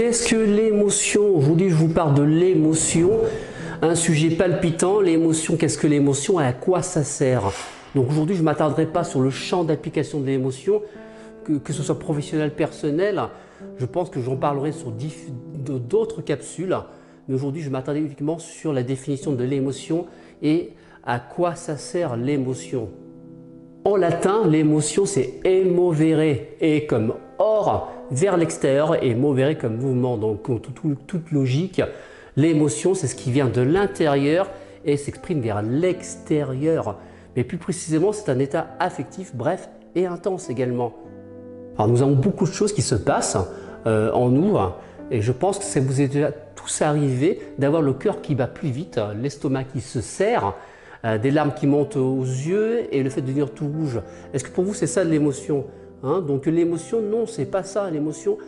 Qu'est-ce que l'émotion? Aujourd'hui, je vous parle de l'émotion, un sujet palpitant. L'émotion, qu'est-ce que l'émotion et à quoi ça sert? Donc aujourd'hui, je ne m'attarderai pas sur le champ d'application de l'émotion, que ce soit professionnel, personnel. Je pense que j'en parlerai sur d'autres capsules. Mais aujourd'hui, je m'attarderai uniquement sur la définition de l'émotion et à quoi ça sert l'émotion. En latin, l'émotion c'est emovere, et comme or vers l'extérieur et movere comme mouvement. Donc toute logique, l'émotion c'est ce qui vient de l'intérieur et s'exprime vers l'extérieur. Mais plus précisément, c'est un état affectif, bref et intense également. Alors nous avons beaucoup de choses qui se passent en nous et je pense que ça vous est déjà tous arrivé d'avoir le cœur qui bat plus vite, l'estomac qui se serre, des larmes qui montent aux yeux et le fait de devenir tout rouge. Est-ce que pour vous c'est ça l'émotion? Donc l'émotion, non, c'est pas ça. L'émotion,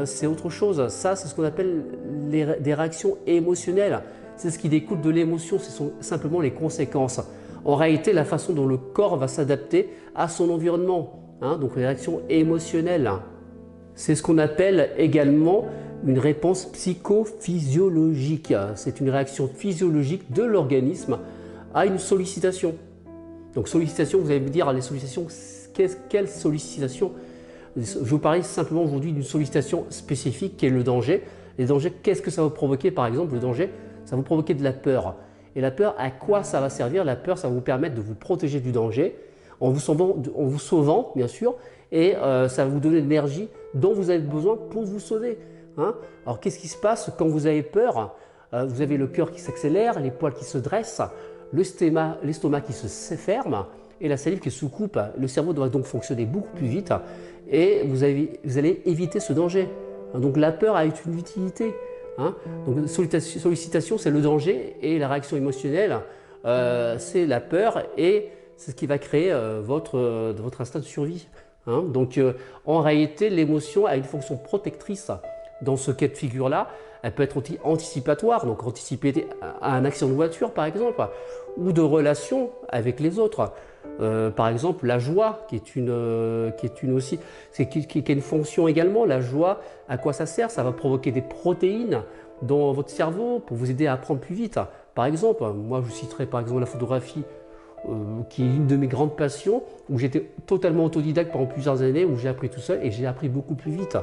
c'est autre chose. Ça, c'est ce qu'on appelle des réactions émotionnelles. C'est ce qui découle de l'émotion, ce sont simplement les conséquences. En réalité, la façon dont le corps va s'adapter à son environnement. Donc les réactions émotionnelles. C'est ce qu'on appelle également une réponse psychophysiologique. C'est une réaction physiologique de l'organisme à une sollicitation. Donc sollicitation, vous allez me dire, les sollicitations, quelle sollicitation? Je vais vous parler simplement aujourd'hui d'une sollicitation spécifique qui est le danger. Les dangers, qu'est-ce que ça va provoquer? Par exemple, le danger, ça va vous provoquer de la peur. Et la peur, à quoi ça va servir? La peur, ça va vous permettre de vous protéger du danger en vous sauvant bien sûr, et ça va vous donner l'énergie dont vous avez besoin pour vous sauver. Alors qu'est-ce qui se passe quand vous avez peur? Vous avez le cœur qui s'accélère, les poils qui se dressent, l'estomac qui se ferme et la salive qui se coupe. Le cerveau doit donc fonctionner beaucoup plus vite et vous allez éviter ce danger. Donc la peur a une utilité. Donc sollicitation, c'est le danger et la réaction émotionnelle, c'est la peur et c'est ce qui va créer votre instinct de survie. Donc en réalité, l'émotion a une fonction protectrice dans ce cas de figure-là. Elle peut être anticipatoire, donc anticiper à un accident de voiture par exemple, ou de relations avec les autres. Par exemple, la joie, qui a une fonction également. La joie, à quoi ça sert? Ça va provoquer des protéines dans votre cerveau pour vous aider à apprendre plus vite. Par exemple, moi je citerai par exemple la photographie, qui est une de mes grandes passions, où j'étais totalement autodidacte pendant plusieurs années, où j'ai appris tout seul et j'ai appris beaucoup plus vite.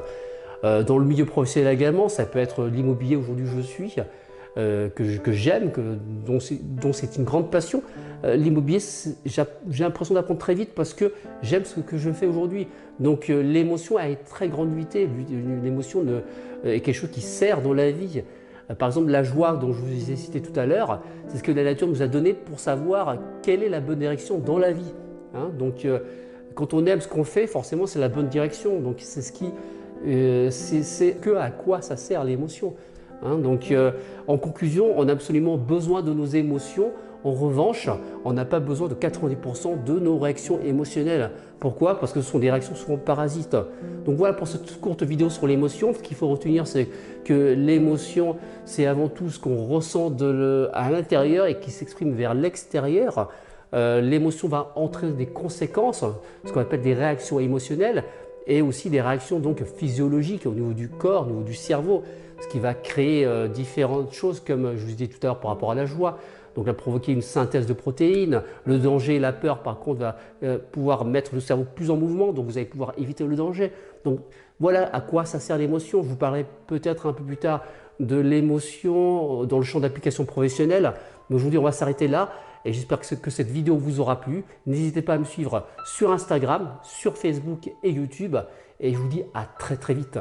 Dans le milieu professionnel également, ça peut être l'immobilier, aujourd'hui je suis, que j'aime, dont c'est une grande passion. L'immobilier, j'ai l'impression d'apprendre très vite parce que j'aime ce que je fais aujourd'hui. Donc l'émotion a une très grande utilité. L'émotion est quelque chose qui sert dans la vie. Par exemple, la joie dont je vous ai cité tout à l'heure, c'est ce que la nature nous a donné pour savoir quelle est la bonne direction dans la vie. Donc quand on aime ce qu'on fait, forcément c'est la bonne direction. Donc c'est à quoi ça sert l'émotion. Donc en conclusion, on a absolument besoin de nos émotions. En revanche, on n'a pas besoin de 90% de nos réactions émotionnelles. Pourquoi? Parce que ce sont des réactions souvent parasites. Donc voilà pour cette courte vidéo sur l'émotion. Ce qu'il faut retenir, c'est que l'émotion, c'est avant tout ce qu'on ressent à l'intérieur et qui s'exprime vers l'extérieur. L'émotion va entraîner des conséquences, ce qu'on appelle des réactions émotionnelles, et aussi des réactions donc physiologiques au niveau du corps, au niveau du cerveau, ce qui va créer différentes choses, comme je vous disais tout à l'heure par rapport à la joie. Donc va provoquer une synthèse de protéines. Le danger et la peur par contre va pouvoir mettre le cerveau plus en mouvement, donc vous allez pouvoir éviter le danger. Donc voilà à quoi ça sert l'émotion. Je vous parlerai peut-être un peu plus tard de l'émotion dans le champ d'application professionnelle, mais aujourd'hui on va s'arrêter là et j'espère que cette vidéo vous aura plu. N'hésitez pas à me suivre sur Instagram, sur Facebook et YouTube et je vous dis à très très vite.